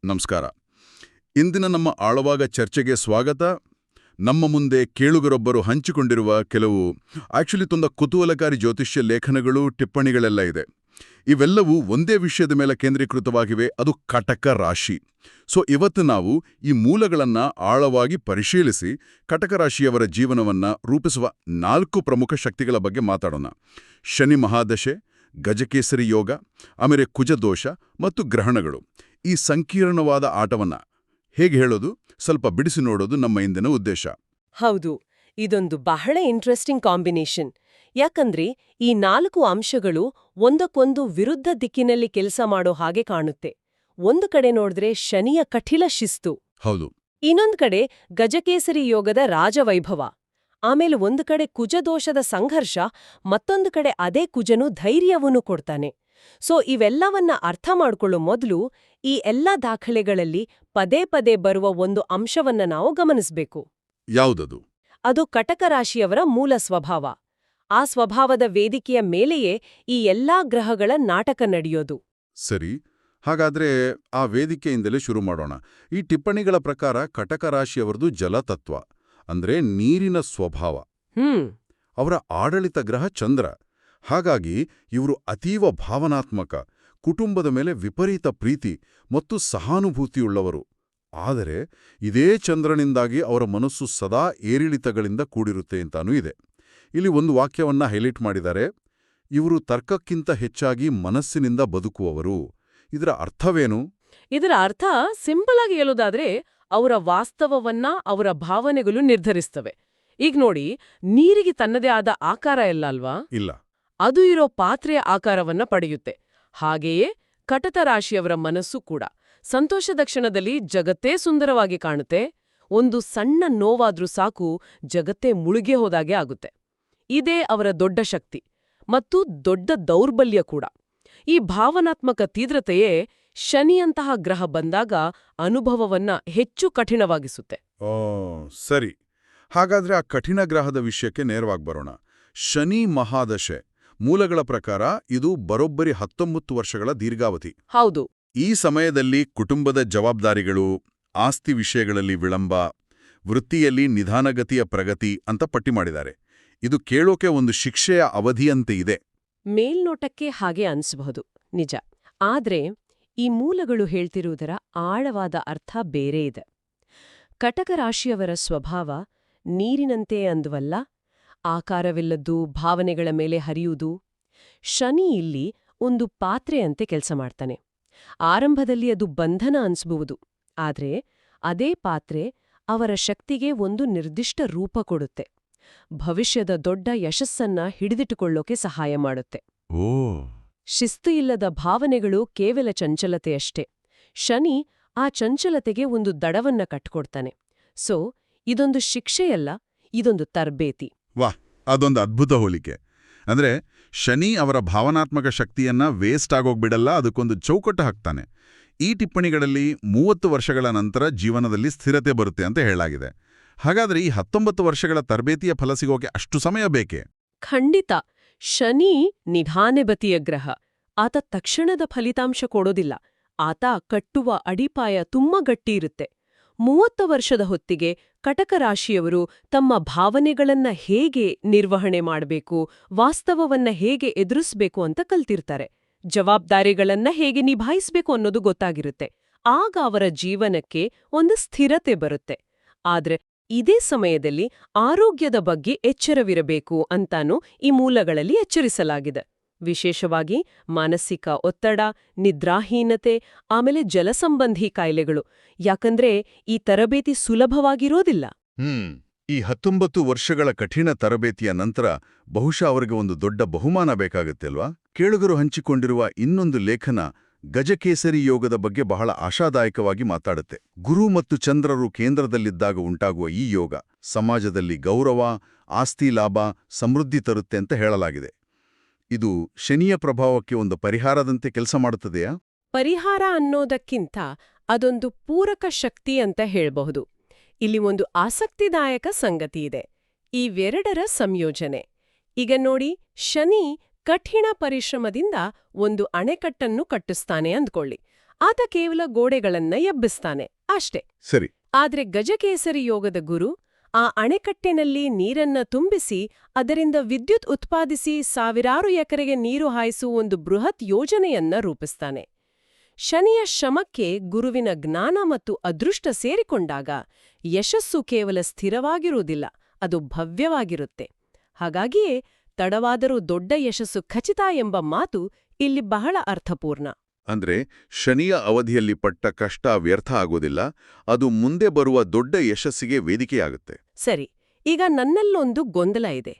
ನಮಸ್ಕಾರ. ಇಂದಿನ ನಮ್ಮ ಆಳವಾದ ಚರ್ಚೆಗೆ ಸ್ವಾಗತ. ನಮ್ಮ ಮುಂದೆ ಕೇಳುಗರೊಬ್ಬರು ಹಂಚಿಕೊಂಡಿರುವ ಕೆಲವು ತುಂಬ ಕುತೂಹಲಕಾರಿ ಜ್ಯೋತಿಷ್ಯ ಲೇಖನಗಳು, ಟಿಪ್ಪಣಿಗಳೆಲ್ಲ ಇದೆ. ಇವೆಲ್ಲವೂ ಒಂದೇ ವಿಷಯದ ಮೇಲೆ ಕೇಂದ್ರೀಕೃತವಾಗಿವೆ, ಅದು ಕಟಕ ರಾಶಿ. ಇವತ್ತು ನಾವು ಈ ಮೂಲಗಳನ್ನು ಆಳವಾಗಿ ಪರಿಶೀಲಿಸಿ ಕಟಕ ರಾಶಿಯವರ ಜೀವನವನ್ನು ರೂಪಿಸುವ 4 ಪ್ರಮುಖ ಶಕ್ತಿಗಳ ಬಗ್ಗೆ ಮಾತಾಡೋಣ. ಶನಿ ಮಹಾದಶೆ, ಗಜಕೇಸರಿ ಯೋಗ, ಆಮೇಲೆ ಕುಜದೋಷ ಮತ್ತು ಗ್ರಹಣಗಳು. ಈ ಸಂಕೀರ್ಣವಾದ ಆಟವನ್ನು ಹೇಗೆ ಹೇಳೋದು, ಸ್ವಲ್ಪ ಬಿಡಿಸಿ ನೋಡೋದು ನಮ್ಮ ಇಂದಿನ ಉದ್ದೇಶ. ಹೌದು, ಇದೊಂದು ಬಹಳ ಇಂಟ್ರೆಸ್ಟಿಂಗ್ ಕಾಂಬಿನೇಷನ್. ಯಾಕಂದ್ರೆ ಈ 4 ಅಂಶಗಳು ಒಂದಕ್ಕೊಂದು ವಿರುದ್ಧ ದಿಕ್ಕಿನಲ್ಲಿ ಕೆಲಸ ಮಾಡೋ ಹಾಗೆ ಕಾಣುತ್ತೆ. ಒಂದು ಕಡೆ ನೋಡಿದ್ರೆ ಶನಿಯ ಕಠಿಣ ಶಿಸ್ತು, ಹೌದು. ಇನ್ನೊಂದು ಕಡೆ ಗಜಕೇಸರಿ ಯೋಗದ ರಾಜವೈಭವ. ಆಮೇಲೆ ಒಂದು ಕಡೆ ಕುಜದೋಷದ ಸಂಘರ್ಷ, ಮತ್ತೊಂದು ಕಡೆ ಅದೇ ಕುಜನು ಧೈರ್ಯವನ್ನೂ ಕೊಡ್ತಾನೆ. ಇವೆಲ್ಲವನ್ನ ಅರ್ಥ ಮಾಡ್ಕೊಳ್ಳೋ ಮೊದಲು ಈ ಎಲ್ಲ ದಾಖಲೆಗಳಲ್ಲಿ ಪದೇ ಪದೇ ಬರುವ ಒಂದು ಅಂಶವನ್ನ ನಾವು ಗಮನಿಸಬೇಕು. ಯಾವುದದು? ಅದು ಕಟಕ ರಾಶಿಯವರ ಮೂಲ ಸ್ವಭಾವ. ಆ ಸ್ವಭಾವದ ವೇದಿಕೆಯ ಮೇಲೆಯೇ ಈ ಎಲ್ಲಾ ಗ್ರಹಗಳ ನಾಟಕ ನಡೆಯೋದು. ಸರಿ, ಹಾಗಾದ್ರೆ ಆ ವೇದಿಕೆಯಿಂದಲೇ ಶುರು ಮಾಡೋಣ. ಈ ಟಿಪ್ಪಣಿಗಳ ಪ್ರಕಾರ ಕಟಕ ರಾಶಿಯವರದು ಜಲತತ್ವ, ಅಂದ್ರೆ ನೀರಿನ ಸ್ವಭಾವ. ಅವರ ಆಡಳಿತ ಗ್ರಹ ಚಂದ್ರ. ಹಾಗಾಗಿ ಇವರು ಅತೀವ ಭಾವನಾತ್ಮಕ, ಕುಟುಂಬದ ಮೇಲೆ ವಿಪರೀತ ಪ್ರೀತಿ ಮತ್ತು ಸಹಾನುಭೂತಿಯುಳ್ಳವರು. ಆದರೆ ಇದೇ ಚಂದ್ರನಿಂದಾಗಿ ಅವರ ಮನಸ್ಸು ಸದಾ ಏರಿಳಿತಗಳಿಂದ ಕೂಡಿರುತ್ತೆ ಅಂತಾನೂ ಇದೆ. ಇಲ್ಲಿ ಒಂದು ವಾಕ್ಯವನ್ನ ಹೈಲೈಟ್ ಮಾಡಿದ್ದಾರೆ: ಇವರು ತರ್ಕಕ್ಕಿಂತ ಹೆಚ್ಚಾಗಿ ಮನಸ್ಸಿನಿಂದ ಬದುಕುವವರು. ಇದರ ಅರ್ಥವೇನು? ಇದರ ಅರ್ಥ ಸಿಂಪಲ್ ಆಗಿ ಹೇಳೋದಾದ್ರೆ, ಅವರ ವಾಸ್ತವವನ್ನ ಅವರ ಭಾವನೆಗಳು ನಿರ್ಧರಿಸ್ತವೆ. ಈಗ ನೋಡಿ, ನೀರಿಗೆ ತನ್ನದೇ ಆದ ಆಕಾರ ಇಲ್ಲ ಅಲ್ವಾ? ಇಲ್ಲ. ಅದು ಇರೋ ಪಾತ್ರೆಯ ಆಕಾರವನ್ನ ಪಡೆಯುತ್ತೆ. ಹಾಗೆಯೇ ಕಟಕ ರಾಶಿಯವರ ಮನಸ್ಸು ಕೂಡ ಸಂತೋಷದ ಕ್ಷಣದಲ್ಲಿ ಜಗತ್ತೇ ಸುಂದರವಾಗಿ ಕಾಣುತ್ತೆ. ಒಂದು ಸಣ್ಣ ನೋವಾದ್ರೂ ಸಾಕು, ಜಗತ್ತೇ ಮುಳುಗಿ ಹೋದಾಗೆ ಆಗುತ್ತೆ. ಇದೇ ಅವರ ದೊಡ್ಡ ಶಕ್ತಿ ಮತ್ತು ದೊಡ್ಡ ದೌರ್ಬಲ್ಯ ಕೂಡ. ಈ ಭಾವನಾತ್ಮಕ ತೀವ್ರತೆಯೇ ಶನಿಯಂತಹ ಗ್ರಹ ಬಂದಾಗ ಅನುಭವವನ್ನ ಹೆಚ್ಚು ಕಠಿಣವಾಗಿಸುತ್ತೆ. ಸರಿ, ಹಾಗಾದ್ರೆ ಆ ಕಠಿಣ ಗ್ರಹದ ವಿಷಯಕ್ಕೆ ನೇರವಾಗಿ ಬರೋಣ. ಶನಿ ಮಹಾದಶೆ ಮೂಲಗಳ ಪ್ರಕಾರ ಇದು ಬರೋಬ್ಬರಿ 19 ವರ್ಷಗಳ ದೀರ್ಘಾವಧಿ. ಹೌದು. ಈ ಸಮಯದಲ್ಲಿ ಕುಟುಂಬದ ಜವಾಬ್ದಾರಿಗಳು, ಆಸ್ತಿ ವಿಷಯಗಳಲ್ಲಿ ವಿಳಂಬ, ವೃತ್ತಿಯಲ್ಲಿ ನಿಧಾನಗತಿಯ ಪ್ರಗತಿ ಅಂತ ಪಟ್ಟಿ ಮಾಡಿದ್ದಾರೆ. ಇದು ಕೇಳೋಕೆ ಒಂದು ಶಿಕ್ಷೆಯ ಅವಧಿಯಂತೆ ಇದೆ. ಮೇಲ್ನೋಟಕ್ಕೆ ಹಾಗೆ ಅನ್ಸಬಹುದು, ನಿಜ. ಆದ್ರೆ ಈ ಮೂಲಗಳು ಹೇಳ್ತಿರುವುದರ ಆಳವಾದ ಅರ್ಥ ಬೇರೆ ಇದೆ. ಕಟಕ ರಾಶಿಯವರ ಸ್ವಭಾವ ನೀರಿನಂತೆ ಅಂದ್ವಲ್ಲ, ಆಕಾರವಿಲ್ಲದ್ದು, ಭಾವನೆಗಳ ಮೇಲೆ ಹರಿಯುವುದು. ಶನಿ ಇಲ್ಲಿ ಒಂದು ಪಾತ್ರೆಯಂತೆ ಕೆಲಸ ಮಾಡ್ತಾನೆ. ಆರಂಭದಲ್ಲಿ ಅದು ಬಂಧನ ಅನ್ಸ್ಬಹುದು, ಆದ್ರೆ ಅದೇ ಪಾತ್ರೆ ಅವರ ಶಕ್ತಿಗೆ ಒಂದು ನಿರ್ದಿಷ್ಟ ರೂಪ ಕೊಡುತ್ತೆ. ಭವಿಷ್ಯದ ದೊಡ್ಡ ಯಶಸ್ಸನ್ನ ಹಿಡಿದಿಟ್ಟುಕೊಳ್ಳೋಕೆ ಸಹಾಯ ಮಾಡುತ್ತೆ. ಶಿಸ್ತು ಇಲ್ಲದ ಭಾವನೆಗಳು ಕೇವಲ ಚಂಚಲತೆಯಷ್ಟೇ. ಶನಿ ಆ ಚಂಚಲತೆಗೆ ಒಂದು ದಡವನ್ನ ಕಟ್ಕೊಡ್ತಾನೆ. ಇದೊಂದು ಶಿಕ್ಷೆಯಲ್ಲ, ಇದೊಂದು ತರಬೇತಿ. ವಾಹ್, ಅದೊಂದು ಅದ್ಭುತ ಹೋಲಿಕೆ. ಅಂದ್ರೆ ಶನಿ ಅವರ ಭಾವನಾತ್ಮಕ ಶಕ್ತಿಯನ್ನ ವೇಸ್ಟ್ ಆಗೋಗ್ಬಿಡಲ್ಲ, ಅದಕ್ಕೊಂದು ಚೌಕಟ್ಟು ಹಾಕ್ತಾನೆ. ಈ ಟಿಪ್ಪಣಿಗಳಲ್ಲಿ 30 ವರ್ಷಗಳ ನಂತರ ಜೀವನದಲ್ಲಿ ಸ್ಥಿರತೆ ಬರುತ್ತೆ ಅಂತ ಹೇಳಲಾಗಿದೆ. ಹಾಗಾದ್ರೆ ಈ 19 ವರ್ಷಗಳ ತರಬೇತಿಯ ಫಲ ಸಿಗೋಕೆ ಅಷ್ಟು ಸಮಯ ಬೇಕೇ? ಖಂಡಿತ. ಶನಿ ನಿಧಾನಗತಿಯ ಗ್ರಹ. ಆತ ತಕ್ಷಣದ ಫಲಿತಾಂಶ ಕೊಡೋದಿಲ್ಲ. ಆತ ಕಟ್ಟುವ ಅಡಿಪಾಯ ತುಂಬಾ ಗಟ್ಟಿ ಇರುತ್ತೆ. 30 ವರ್ಷದ ಹೊತ್ತಿಗೆ ಕಟಕ ರಾಶಿಯವರು ತಮ್ಮ ಭಾವನೆಗಳನ್ನ ಹೇಗೆ ನಿರ್ವಹಣೆ ಮಾಡಬೇಕು, ವಾಸ್ತವವನ್ನ ಹೇಗೆ ಎದುರಿಸ್ಬೇಕು ಅಂತ ಕಲ್ತಿರ್ತಾರೆ. ಜವಾಬ್ದಾರಿಗಳನ್ನ ಹೇಗೆ ನಿಭಾಯಿಸ್ಬೇಕು ಅನ್ನೋದು ಗೊತ್ತಾಗಿರುತ್ತೆ. ಆಗ ಅವರ ಜೀವನಕ್ಕೆ ಒಂದು ಸ್ಥಿರತೆ ಬರುತ್ತೆ. ಆದ್ರೆ ಇದೇ ಸಮಯದಲ್ಲಿ ಆರೋಗ್ಯದ ಬಗ್ಗೆ ಎಚ್ಚರವಿರಬೇಕು ಅಂತಾನೂ ಈ ಮೂಲಗಳಲ್ಲಿ ಎಚ್ಚರಿಸಲಾಗಿದೆ. ವಿಶೇಷವಾಗಿ ಮಾನಸಿಕ ಒತ್ತಡ, ನಿದ್ರಾಹೀನತೆ, ಆಮೇಲೆ ಜಲಸಂಬಂಧಿ ಕಾಯಿಲೆಗಳು. ಯಾಕಂದ್ರೆ ಈ ತರಬೇತಿ ಸುಲಭವಾಗಿರೋದಿಲ್ಲ. ಈ 19 ವರ್ಷಗಳ ಕಠಿಣ ತರಬೇತಿಯ ನಂತರ ಬಹುಶಃ ಅವರಿಗೆ ಒಂದು ದೊಡ್ಡ ಬಹುಮಾನ ಬೇಕಾಗುತ್ತೆ ಅಲ್ವಾ? ಕೇಳುಗರು ಹಂಚಿಕೊಂಡಿರುವ ಇನ್ನೊಂದು ಲೇಖನ ಗಜಕೇಸರಿ ಯೋಗದ ಬಗ್ಗೆ ಬಹಳ ಆಶಾದಾಯಕವಾಗಿ ಮಾತಾಡುತ್ತೆ. ಗುರು ಮತ್ತು ಚಂದ್ರರು ಕೇಂದ್ರದಲ್ಲಿದ್ದಾಗ ಉಂಟಾಗುವ ಈ ಯೋಗ ಸಮಾಜದಲ್ಲಿ ಗೌರವ, ಆಸ್ತಿ ಲಾಭ, ಸಮೃದ್ಧಿ ತರುತ್ತೆ ಅಂತ ಹೇಳಲಾಗಿದೆ. ಇದು ಶನಿಯ ಪ್ರಭಾವಕ್ಕೆ ಒಂದು ಪರಿಹಾರದಂತೆ ಕೆಲಸ ಮಾಡುತ್ತದೆಯಾ? ಪರಿಹಾರ ಅನ್ನೋದಕ್ಕಿಂತ ಅದೊಂದು ಪೂರಕ ಶಕ್ತಿ ಅಂತ ಹೇಳಬಹುದು. ಇಲ್ಲಿ ಒಂದು ಆಸಕ್ತಿದಾಯಕ ಸಂಗತಿ ಇದೆ: ಇವೆರಡರ ಸಂಯೋಜನೆ. ಈಗ ನೋಡಿ, ಶನಿ ಕಠಿಣ ಪರಿಶ್ರಮದಿಂದ ಒಂದು ಅಣೆಕಟ್ಟನ್ನು ಕಟ್ಟಿಸ್ತಾನೆ ಅಂದ್ಕೊಳ್ಳಿ. ಆತ ಕೇವಲ ಗೋಡೆಗಳನ್ನ ಎಬ್ಬಿಸ್ತಾನೆ ಅಷ್ಟೇ. ಸರಿ. ಆದ್ರೆ ಗಜಕೇಸರಿ ಯೋಗದ ಗುರು ಆ ಅಣೆಕಟ್ಟಿನಲ್ಲಿ ನೀರನ್ನ ತುಂಬಿಸಿ ಅದರಿಂದ ವಿದ್ಯುತ್ ಉತ್ಪಾದಿಸಿ ಸಾವಿರಾರು ಎಕರೆಗೆ ನೀರು ಹಾಯಿಸುವ ಒಂದು ಬೃಹತ್ ಯೋಜನೆಯನ್ನ ರೂಪಿಸ್ತಾನೆ. ಶನಿಯ ಶ್ರಮಕ್ಕೆ ಗುರುವಿನ ಜ್ಞಾನ ಮತ್ತು ಅದೃಷ್ಟ ಸೇರಿಕೊಂಡಾಗ ಯಶಸ್ಸು ಕೇವಲ ಸ್ಥಿರವಾಗಿರುವುದಿಲ್ಲ, ಅದು ಭವ್ಯವಾಗಿರುತ್ತೆ. ಹಾಗಾಗಿಯೇ ತಡವಾದರೂ ದೊಡ್ಡ ಯಶಸ್ಸು ಖಚಿತ ಎಂಬ ಮಾತು ಇಲ್ಲಿ ಬಹಳ ಅರ್ಥಪೂರ್ಣ. ಅಂದ್ರೆ ಶನಿಯ ಅವಧಿಯಲ್ಲಿ ಪಟ್ಟ ಕಷ್ಟ ವ್ಯರ್ಥ ಆಗೋದಿಲ್ಲ, ಅದು ಮುಂದೆ ಬರುವ ದೊಡ್ಡ ಯಶಸ್ಸಿಗೆ ವೇದಿಕೆಯಾಗುತ್ತೆ. ಸರಿ, ಈಗ ನನ್ನಲ್ಲೊಂದು ಗೊಂದಲ ಇದೆ.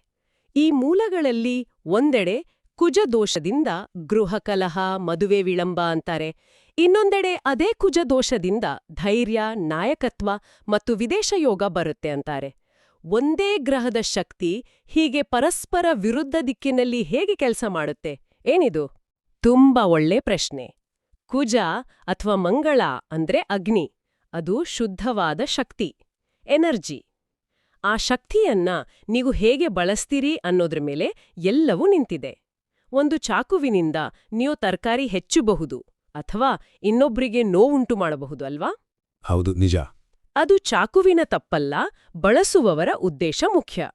ಈ ಮೂಲಗಳಲ್ಲಿ ಒಂದೆಡೆ ಕುಜದೋಷದಿಂದ ಗೃಹಕಲಹ, ಮದುವೆ ವಿಳಂಬ ಅಂತಾರೆ. ಇನ್ನೊಂದೆಡೆ ಅದೇ ಕುಜದೋಷದಿಂದ ಧೈರ್ಯ, ನಾಯಕತ್ವ ಮತ್ತು ವಿದೇಶ ಯೋಗ ಬರುತ್ತೆ ಅಂತಾರೆ. ಒಂದೇ ಗ್ರಹದ ಶಕ್ತಿ ಹೀಗೆ ಪರಸ್ಪರ ವಿರುದ್ಧ ದಿಕ್ಕಿನಲ್ಲಿ ಹೇಗೆ ಕೆಲಸ ಮಾಡುತ್ತೆ? ಏನಿದು? ತುಂಬಾ ಒಳ್ಳೆ ಪ್ರಶ್ನೆ. ಕುಜ ಅಥವಾ ಮಂಗಳ ಅಂದ್ರೆ ಅಗ್ನಿ, ಅದು ಶುದ್ಧವಾದ ಶಕ್ತಿ, ಎನರ್ಜಿ. ಆ ಶಕ್ತಿಯನ್ನ ನೀವು ಹೇಗೆ ಬಳಸ್ತೀರಿ ಅನ್ನೋದ್ರ ಮೇಲೆ ಎಲ್ಲವೂ ನಿಂತಿದೆ. ಒಂದು ಚಾಕುವಿನಿಂದ ನೀವು ತರಕಾರಿ ಹೆಚ್ಚಬಹುದು ಅಥವಾ ಇನ್ನೊಬ್ರಿಗೆ ನೋವುಂಟು ಮಾಡಬಹುದು ಅಲ್ವಾ? ಹೌದು, ನಿಜ. ಅದು ಚಾಕುವಿನ ತಪ್ಪಲ್ಲ, ಬಳಸುವವರ ಉದ್ದೇಶ ಮುಖ್ಯ.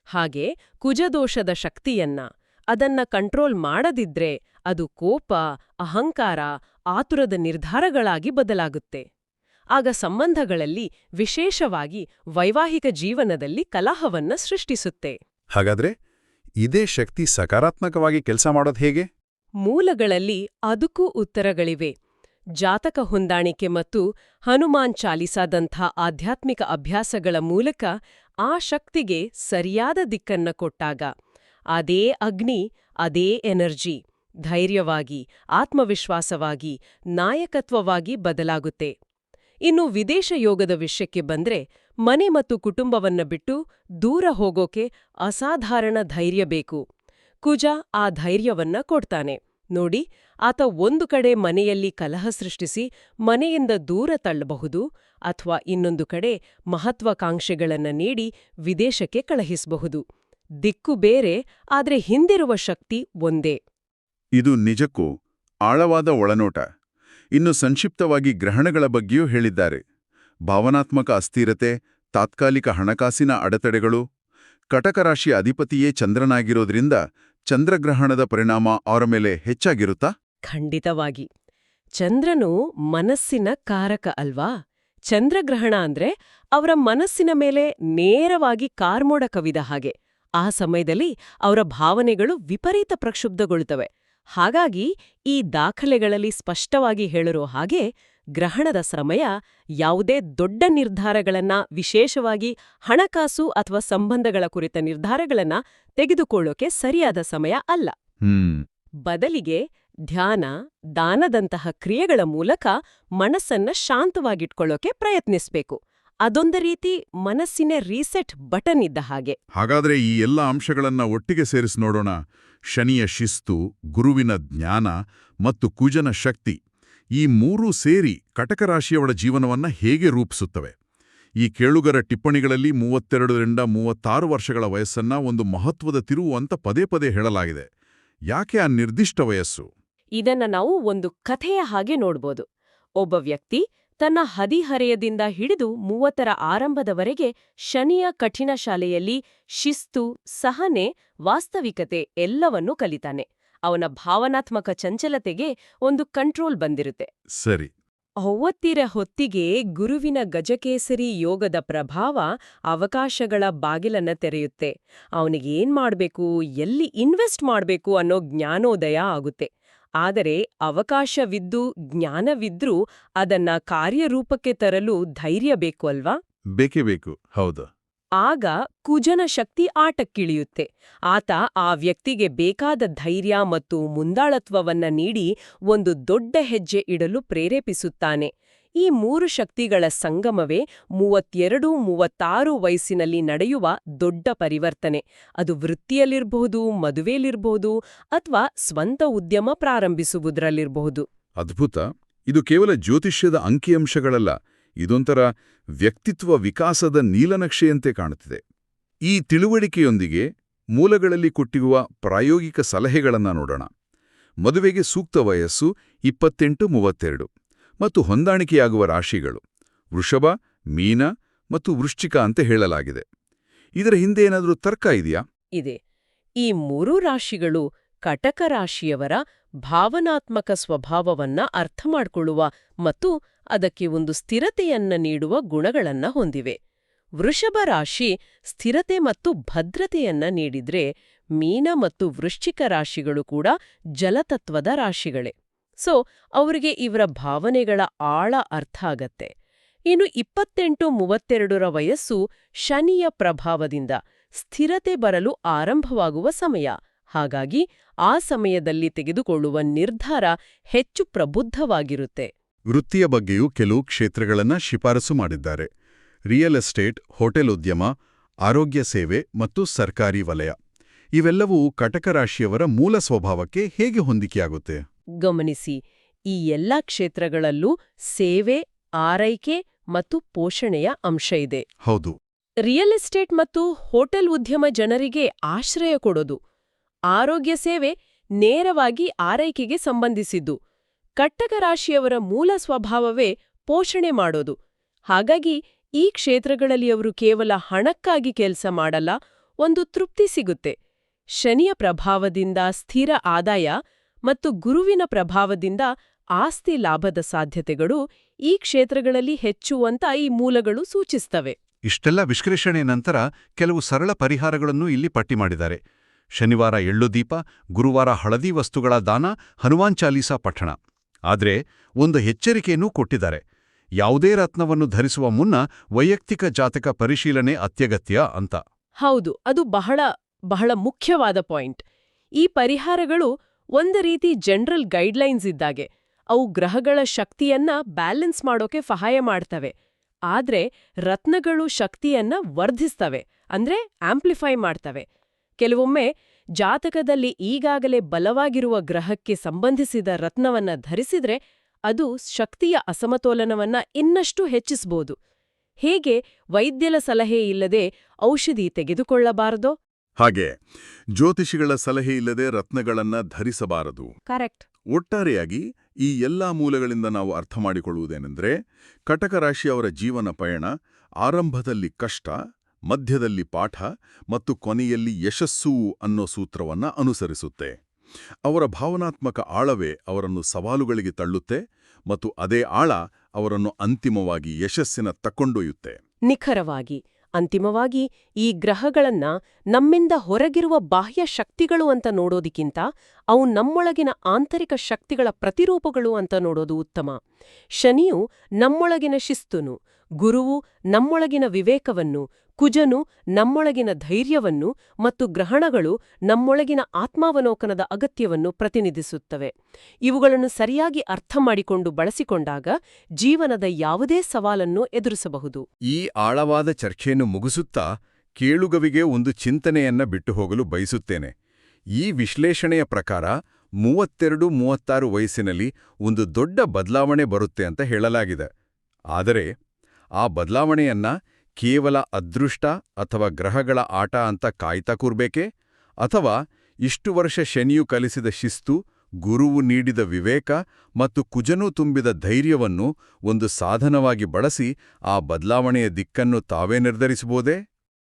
ಹಾಗೆ ಕುಜದೋಷದ ಶಕ್ತಿಯನ್ನ ಅದನ್ನ ಕಂಟ್ರೋಲ್ ಮಾಡದಿದ್ರೆ ಅದು ಕೋಪ, ಅಹಂಕಾರ, ಆತುರದ ನಿರ್ಧಾರಗಳಾಗಿ ಬದಲಾಗುತ್ತೆ. ಆಗ ಸಂಬಂಧಗಳಲ್ಲಿ, ವಿಶೇಷವಾಗಿ ವೈವಾಹಿಕ ಜೀವನದಲ್ಲಿ ಕಲಹವನ್ನ ಸೃಷ್ಟಿಸುತ್ತೆ. ಹಾಗಾದ್ರೆ ಇದೇ ಶಕ್ತಿ ಸಕಾರಾತ್ಮಕವಾಗಿ ಕೆಲಸ ಮಾಡೋದು ಹೇಗೆ? ಮೂಲಗಳಲ್ಲಿ ಅದಕ್ಕೂ ಉತ್ತರಗಳಿವೆ. ಜಾತಕ ಹೊಂದಾಣಿಕೆ ಮತ್ತು ಹನುಮಾನ್ ಚಾಲಿಸಾದಂಥ ಆಧ್ಯಾತ್ಮಿಕ ಅಭ್ಯಾಸಗಳ ಮೂಲಕ ಆ ಶಕ್ತಿಗೆ ಸರಿಯಾದ ದಿಕ್ಕನ್ನ ಕೊಟ್ಟಾಗ ಅದೇ ಅಗ್ನಿ, ಅದೇ ಎನರ್ಜಿ ಧೈರ್ಯವಾಗಿ, ಆತ್ಮವಿಶ್ವಾಸವಾಗಿ, ನಾಯಕತ್ವವಾಗಿ ಬದಲಾಗುತ್ತೆ. ಇನ್ನು ವಿದೇಶ ಯೋಗದ ವಿಷಯಕ್ಕೆ ಬಂದ್ರೆ, ಮನೆ ಮತ್ತು ಕುಟುಂಬವನ್ನ ಬಿಟ್ಟು ದೂರ ಹೋಗೋಕೆ ಅಸಾಧಾರಣ ಧೈರ್ಯ ಬೇಕು. ಕುಜ ಆ ಧೈರ್ಯವನ್ನ ಕೊಡ್ತಾನೆ. ನೋಡಿ, ಆತ ಒಂದು ಕಡೆ ಮನೆಯಲ್ಲಿ ಕಲಹ ಸೃಷ್ಟಿಸಿ ಮನೆಯಿಂದ ದೂರ ತಳ್ಳಬಹುದು, ಅಥವಾ ಇನ್ನೊಂದು ಕಡೆ ಮಹತ್ವಾಕಾಂಕ್ಷೆಗಳನ್ನ ನೀಡಿ ವಿದೇಶಕ್ಕೆ ಕಳುಹಿಸಬಹುದು. ದಿಕ್ಕು ಬೇರೆ, ಆದ್ರೆ ಹಿಂದಿರುವ ಶಕ್ತಿ ಒಂದೇ. ಇದು ನಿಜಕ್ಕೂ ಆಳವಾದ ಒಳನೋಟ. ಇನ್ನು ಸಂಕ್ಷಿಪ್ತವಾಗಿ ಗ್ರಹಣಗಳ ಬಗ್ಗೆಯೂ ಹೇಳಿದ್ದಾರೆ. ಭಾವನಾತ್ಮಕ ಅಸ್ಥಿರತೆ, ತಾತ್ಕಾಲಿಕ ಹಣಕಾಸಿನ ಅಡೆತಡೆಗಳು. ಕಟಕ ರಾಶಿಯ ಅಧಿಪತಿಯೇ ಚಂದ್ರನಾಗಿರೋದ್ರಿಂದ ಚಂದ್ರಗ್ರಹಣದ ಪರಿಣಾಮ ಅವರ ಮೇಲೆ ಹೆಚ್ಚಾಗಿರುತ್ತಾ? ಖಂಡಿತವಾಗಿ. ಚಂದ್ರನು ಮನಸ್ಸಿನ ಕಾರಕ ಅಲ್ವಾ? ಚಂದ್ರಗ್ರಹಣ ಅಂದ್ರೆ ಅವರ ಮನಸ್ಸಿನ ಮೇಲೆ ನೇರವಾಗಿ ಕಾರ್ಮೋಡ ಕವಿದ ಹಾಗೆ. ಆ ಸಮಯದಲ್ಲಿ ಅವರ ಭಾವನೆಗಳು ವಿಪರೀತ ಪ್ರಕ್ಷುಬ್ಧಗೊಳ್ಳುತ್ತವೆ. ಹಾಗಾಗಿ ಈ ದಾಖಲೆಗಳಲ್ಲಿ ಸ್ಪಷ್ಟವಾಗಿ ಹೇಳಿರೋ ಹಾಗೆ ಗ್ರಹಣದ ಸಮಯ ಯಾವುದೇ ದೊಡ್ಡ ನಿರ್ಧಾರಗಳನ್ನ, ವಿಶೇಷವಾಗಿ ಹಣಕಾಸು ಅಥವಾ ಸಂಬಂಧಗಳ ಕುರಿತ ನಿರ್ಧಾರಗಳನ್ನ ತೆಗೆದುಕೊಳ್ಳೋಕೆ ಸರಿಯಾದ ಸಮಯ ಅಲ್ಲ. ಬದಲಿಗೆ ಧ್ಯಾನ, ದಾನದಂತಹ ಕ್ರಿಯೆಗಳ ಮೂಲಕ ಮನಸ್ಸನ್ನ ಶಾಂತವಾಗಿಟ್ಕೊಳ್ಳೋಕೆ ಪ್ರಯತ್ನಿಸ್ಬೇಕು. ಅದೊಂದು ರೀತಿ ಮನಸ್ಸಿನ ರೀಸೆಟ್ ಬಟನ್ ಇದ್ದ ಹಾಗೆ. ಹಾಗಾದ್ರೆ ಈ ಎಲ್ಲ ಅಂಶಗಳನ್ನ ಒಟ್ಟಿಗೆ ಸೇರಿಸಿ ನೋಡೋಣ. ಶನಿಯ ಶಿಸ್ತು, ಗುರುವಿನ ಜ್ಞಾನ ಮತ್ತು ಕುಜನ ಶಕ್ತಿ, ಈ ಮೂರೂ ಸೇರಿ ಕಟಕ ರಾಶಿಯವಳ ಜೀವನವನ್ನ ಹೇಗೆ ರೂಪಿಸುತ್ತವೆ? ಈ ಕೇಳುಗರ ಟಿಪ್ಪಣಿಗಳಲ್ಲಿ 32ರಿಂದ 36 ವರ್ಷಗಳ ವಯಸ್ಸನ್ನ ಒಂದು ಮಹತ್ವದ ತಿರುವು ಅಂತ ಪದೇ ಪದೇ ಹೇಳಲಾಗಿದೆ. ಯಾಕೆ ಆ ನಿರ್ದಿಷ್ಟ ವಯಸ್ಸು? ಇದನ್ನ ನಾವು ಒಂದು ಕಥೆಯ ಹಾಗೆ ನೋಡ್ಬೋದು. ಒಬ್ಬ ವ್ಯಕ್ತಿ ತನ್ನ ಹದಿಹರೆಯದಿಂದ ಹಿಡಿದು 30ರ ಆರಂಭದವರೆಗೆ ಶನಿಯ ಕಠಿಣ ಶಾಲೆಯಲ್ಲಿ ಶಿಸ್ತು, ಸಹನೆ, ವಾಸ್ತವಿಕತೆ ಎಲ್ಲವನ್ನೂ ಕಲಿತಾನೆ. ಅವನ ಭಾವನಾತ್ಮಕ ಚಂಚಲತೆಗೆ ಒಂದು ಕಂಟ್ರೋಲ್ ಬಂದಿರುತ್ತೆ. ಸರಿ. ಅವತ್ತಿರ ಹೊತ್ತಿಗೆ ಗುರುವಿನ ಗಜಕೇಸರಿ ಯೋಗದ ಪ್ರಭಾವ ಅವಕಾಶಗಳ ಬಾಗಿಲನ್ನ ತೆರೆಯುತ್ತೆ. ಅವನಿಗೇನ್ ಮಾಡ್ಬೇಕು, ಎಲ್ಲಿ ಇನ್ವೆಸ್ಟ್ ಮಾಡ್ಬೇಕು ಅನ್ನೋ ಜ್ಞಾನೋದಯ ಆಗುತ್ತೆ. ಆದರೆ ಅವಕಾಶವಿದ್ದು, ಜ್ಞಾನವಿದ್ರೂ ಅದನ್ನ ಕಾರ್ಯರೂಪಕ್ಕೆ ತರಲು ಧೈರ್ಯ ಬೇಕು ಅಲ್ವಾ? ಬೇಕೇ ಬೇಕು. ಹೌದು. ಆಗ ಕುಜನ ಶಕ್ತಿ ಆಟಕ್ಕಿಳಿಯುತ್ತೆ. ಆತ ಆ ವ್ಯಕ್ತಿಗೆ ಬೇಕಾದ ಧೈರ್ಯ ಮತ್ತು ಮುಂದಾಳತ್ವವನ್ನ ನೀಡಿ ಒಂದು ದೊಡ್ಡ ಹೆಜ್ಜೆ ಇಡಲು ಪ್ರೇರೇಪಿಸುತ್ತಾನೆ. ಈ ಮೂರು ಶಕ್ತಿಗಳ ಸಂಗಮವೇ 32-36 ವಯಸ್ಸಿನಲ್ಲಿ ನಡೆಯುವ ದೊಡ್ಡ ಪರಿವರ್ತನೆ. ಅದು ವೃತ್ತಿಯಲ್ಲಿರಬಹುದು, ಮದುವೆಯಲ್ಲಿರಬಹುದು, ಅಥವಾ ಸ್ವಂತ ಉದ್ಯಮ ಪ್ರಾರಂಭಿಸುವುದರಲ್ಲಿರಬಹುದು. ಅದ್ಭುತ. ಇದು ಕೇವಲ ಜ್ಯೋತಿಷ್ಯದ ಅಂಕಿಅಂಶಗಳಲ್ಲ, ಇದೊಂಥರ ವ್ಯಕ್ತಿತ್ವ ವಿಕಾಸದ ನೀಲನಕ್ಷೆಯಂತೆ ಕಾಣುತ್ತಿದೆ. ಈ ತಿಳುವಳಿಕೆಯೊಂದಿಗೆ ಮೂಲಗಳಲ್ಲಿ ಕೊಟ್ಟಿರುವ ಪ್ರಾಯೋಗಿಕ ಸಲಹೆಗಳನ್ನ ನೋಡೋಣ. ಮದುವೆಗೆ ಸೂಕ್ತ ವಯಸ್ಸು 28-32 ಮತ್ತು ಹೊಂದಾಣಿಕೆಯಾಗುವ ರಾಶಿಗಳು ವೃಷಭ, ಮೀನ ಮತ್ತು ವೃಶ್ಚಿಕ ಅಂತ ಹೇಳಲಾಗಿದೆ. ಇದರ ಹಿಂದೆ ಏನಾದರೂ ತರ್ಕ ಇದೆಯಾ? ಇದೆ. ಈ 3 ರಾಶಿಗಳು ಕಟಕ ರಾಶಿಯವರ ಭಾವನಾತ್ಮಕ ಸ್ವಭಾವವನ್ನ ಅರ್ಥಮಾಡ್ಕೊಳ್ಳುವ ಮತ್ತು ಅದಕ್ಕೆ ಒಂದು ಸ್ಥಿರತೆಯನ್ನ ನೀಡುವ ಗುಣಗಳನ್ನ ಹೊಂದಿವೆ. ವೃಷಭ ರಾಶಿ ಸ್ಥಿರತೆ ಮತ್ತು ಭದ್ರತೆಯನ್ನ ನೀಡಿದ್ರೆ, ಮೀನ ಮತ್ತು ವೃಶ್ಚಿಕ ರಾಶಿಗಳು ಕೂಡ ಜಲತತ್ವದ ರಾಶಿಗಳೇ. ಸೊ ಅವರಿಗೆ ಇವರ ಭಾವನೆಗಳ ಆಳ ಅರ್ಥ ಆಗತ್ತೆ. ಇನ್ನು 28-32ರ ವಯಸ್ಸು ಶನಿಯ ಪ್ರಭಾವದಿಂದ ಸ್ಥಿರತೆ ಬರಲು ಆರಂಭವಾಗುವ ಸಮಯ. ಹಾಗಾಗಿ ಆ ಸಮಯದಲ್ಲಿ ತೆಗೆದುಕೊಳ್ಳುವ ನಿರ್ಧಾರ ಹೆಚ್ಚು ಪ್ರಬುದ್ಧವಾಗಿರುತ್ತೆ. ವೃತ್ತಿಯ ಬಗ್ಗೆಯೂ ಕೆಲವು ಕ್ಷೇತ್ರಗಳನ್ನ ಶಿಫಾರಸು ಮಾಡಿದ್ದಾರೆ. ರಿಯಲ್ ಎಸ್ಟೇಟ್, ಹೋಟೆಲ್ ಉದ್ಯಮ, ಆರೋಗ್ಯ ಸೇವೆ ಮತ್ತು ಸರ್ಕಾರಿ ವಲಯ. ಇವೆಲ್ಲವೂ ಕಟಕ ರಾಶಿಯವರ ಮೂಲ ಸ್ವಭಾವಕ್ಕೆ ಹೇಗೆ ಹೊಂದಿಕೆಯಾಗುತ್ತೆ? ಗಮನಿಸಿ, ಈ ಎಲ್ಲಾ ಕ್ಷೇತ್ರಗಳಲ್ಲೂ ಸೇವೆ, ಆರೈಕೆ ಮತ್ತು ಪೋಷಣೆಯ ಅಂಶ ಇದೆ. ಹೌದು. ರಿಯಲ್ ಎಸ್ಟೇಟ್ ಮತ್ತು ಹೋಟೆಲ್ ಉದ್ಯಮ ಜನರಿಗೆ ಆಶ್ರಯ ಕೊಡೋದು. ಆರೋಗ್ಯ ಸೇವೆ ನೇರವಾಗಿ ಆರೈಕೆಗೆ ಸಂಬಂಧಿಸಿದ್ದು. ಕಟಕ ರಾಶಿಯವರ ಮೂಲ ಸ್ವಭಾವವೇ ಪೋಷಣೆ ಮಾಡೋದು. ಹಾಗಾಗಿ ಈ ಕ್ಷೇತ್ರಗಳಲ್ಲಿ ಅವರು ಕೇವಲ ಹಣಕ್ಕಾಗಿ ಕೆಲಸ ಮಾಡಲ್ಲ, ಒಂದು ತೃಪ್ತಿ ಸಿಗುತ್ತೆ. ಶನಿಯ ಪ್ರಭಾವದಿಂದ ಸ್ಥಿರ ಆದಾಯ ಮತ್ತು ಗುರುವಿನ ಪ್ರಭಾವದಿಂದ ಆಸ್ತಿ ಲಾಭದ ಸಾಧ್ಯತೆಗಳು ಈ ಕ್ಷೇತ್ರಗಳಲ್ಲಿ ಹೆಚ್ಚುವಂತ ಈ ಮೂಲಗಳು ಸೂಚಿಸ್ತವೆ. ಇಷ್ಟೆಲ್ಲ ವಿಶ್ಲೇಷಣೆ ನಂತರ ಕೆಲವು ಸರಳ ಪರಿಹಾರಗಳನ್ನು ಇಲ್ಲಿ ಪಟ್ಟಿ ಮಾಡಿದ್ದಾರೆ. ಶನಿವಾರ ಎಳ್ಳು ದೀಪ, ಗುರುವಾರ ಹಳದಿ ವಸ್ತುಗಳ ದಾನ, ಹನುಮಾನ್ ಚಾಲೀಸಾ ಪಠಣ. ಆದರೆ ಒಂದು ಎಚ್ಚರಿಕೆಯನ್ನೂ ಕೊಟ್ಟಿದ್ದಾರೆ. ಯಾವುದೇ ರತ್ನವನ್ನು ಧರಿಸುವ ಮುನ್ನ ವೈಯಕ್ತಿಕ ಜಾತಕ ಪರಿಶೀಲನೆ ಅತ್ಯಗತ್ಯ ಅಂತ. ಹೌದು, ಅದು ಬಹಳ ಮುಖ್ಯವಾದ ಪಾಯಿಂಟ್. ಈ ಪರಿಹಾರಗಳು ಒಂದು ರೀತಿ ಜನರಲ್ ಗೈಡ್ಲೈನ್ಸ್ ಇದ್ದಾಗೆ. ಅವು ಗ್ರಹಗಳ ಶಕ್ತಿಯನ್ನ ಬ್ಯಾಲೆನ್ಸ್ ಮಾಡೋಕೆ ಸಹಾಯ ಮಾಡ್ತವೆ. ಆದ್ರೆ ರತ್ನಗಳು ಶಕ್ತಿಯನ್ನ ವರ್ಧಿಸ್ತವೆ, ಅಂದ್ರೆ ಆಂಪ್ಲಿಫೈ ಮಾಡ್ತವೆ. ಕೆಲವೊಮ್ಮೆ ಜಾತಕದಲ್ಲಿ ಈಗಾಗಲೇ ಬಲವಾಗಿರುವ ಗ್ರಹಕ್ಕೆ ಸಂಬಂಧಿಸಿದ ರತ್ನವನ್ನ ಧರಿಸಿದ್ರೆ ಅದು ಶಕ್ತಿಯ ಅಸಮತೋಲನವನ್ನ ಇನ್ನಷ್ಟು ಹೆಚ್ಚಿಸಬಹುದು. ಹೇಗೆ ವೈದ್ಯರ ಸಲಹೆ ಇಲ್ಲದೆ ಔಷಧಿ ತೆಗೆದುಕೊಳ್ಳಬಾರದೋ ಹಾಗೆ ಜ್ಯೋತಿಷಿಗಳ ಸಲಹೆ ಇಲ್ಲದೆ ರತ್ನಗಳನ್ನ ಧರಿಸಬಾರದು. ಕರೆಕ್ಟ್. ಒಟ್ಟಾರೆಯಾಗಿ ಈ ಎಲ್ಲಾ ಮೂಲಗಳಿಂದ ನಾವು ಅರ್ಥ ಮಾಡಿಕೊಳ್ಳುವುದೇನೆಂದ್ರೆ, ಕಟಕ ರಾಶಿಯವರ ಜೀವನ ಪಯಣ ಆರಂಭದಲ್ಲಿ ಕಷ್ಟ, ಮಧ್ಯದಲ್ಲಿ ಪಾಠ ಮತ್ತು ಕೊನೆಯಲ್ಲಿ ಯಶಸ್ಸು ಅನ್ನೋ ಸೂತ್ರವನ್ನ ಅನುಸರಿಸುತ್ತೆ. ಅವರ ಭಾವನಾತ್ಮಕ ಆಳವೇ ಅವರನ್ನು ಸವಾಲುಗಳಿಗೆ ತಳ್ಳುತ್ತೆ ಮತ್ತು ಅದೇ ಆಳ ಅವರನ್ನು ಅಂತಿಮವಾಗಿ ಯಶಸ್ಸಿನ ತಕ್ಕೊಂಡೊಯ್ಯುತ್ತೆ. ನಿಖರವಾಗಿ. ಅಂತಿಮವಾಗಿ ಈ ಗ್ರಹಗಳನ್ನ ನಮ್ಮಿಂದ ಹೊರಗಿರುವ ಬಾಹ್ಯ ಶಕ್ತಿಗಳು ಅಂತ ನೋಡೋದಿಕ್ಕಿಂತ ಅವು ನಮ್ಮೊಳಗಿನ ಆಂತರಿಕ ಶಕ್ತಿಗಳ ಪ್ರತಿರೂಪಗಳು ಅಂತ ನೋಡೋದು ಉತ್ತಮ. ಶನಿಯು ನಮ್ಮೊಳಗಿನ ಶಿಸ್ತುನು, ಗುರುವು ನಮ್ಮೊಳಗಿನ ವಿವೇಕವನ್ನು, ಕುಜನು ನಮ್ಮೊಳಗಿನ ಧೈರ್ಯವನ್ನು ಮತ್ತು ಗ್ರಹಣಗಳು ನಮ್ಮೊಳಗಿನ ಆತ್ಮಾವಲೋಕನದ ಅಗತ್ಯವನ್ನು ಪ್ರತಿನಿಧಿಸುತ್ತವೆ. ಇವುಗಳನ್ನು ಸರಿಯಾಗಿ ಅರ್ಥ ಮಾಡಿಕೊಂಡು ಬಳಸಿಕೊಂಡಾಗ ಜೀವನದ ಯಾವುದೇ ಸವಾಲನ್ನು ಎದುರಿಸಬಹುದು. ಈ ಆಳವಾದ ಚರ್ಚೆಯನ್ನು ಮುಗಿಸುತ್ತಾ ಕೇಳುಗವಿಗೆ ಒಂದು ಚಿಂತನೆಯನ್ನ ಬಿಟ್ಟು ಹೋಗಲು ಬಯಸುತ್ತೇನೆ. ಈ ವಿಶ್ಲೇಷಣೆಯ ಪ್ರಕಾರ 32-36 ವಯಸ್ಸಿನಲ್ಲಿ ಒಂದು ದೊಡ್ಡ ಬದಲಾವಣೆ ಬರುತ್ತೆ ಅಂತ ಹೇಳಲಾಗಿದೆ. ಆದರೆ ಆ ಬದಲಾವಣೆಯನ್ನ ಕೇವಲ ಅದೃಷ್ಟ ಅಥವಾ ಗ್ರಹಗಳ ಆಟ ಅಂತ ಕಾಯ್ತಾ ಕೂರ್ಬೇಕೇ? ಅಥವಾ ಇಷ್ಟು ವರ್ಷ ಶನಿಯು ಕಲಿಸಿದ ಶಿಸ್ತು, ಗುರುವು ನೀಡಿದ ವಿವೇಕ ಮತ್ತು ಕುಜನೂ ತುಂಬಿದ ಧೈರ್ಯವನ್ನು ಒಂದು ಸಾಧನವಾಗಿ ಬಳಸಿ ಆ ಬದಲಾವಣೆಯ ದಿಕ್ಕನ್ನು ತಾವೇ ನಿರ್ಧರಿಸಬಹುದೇ?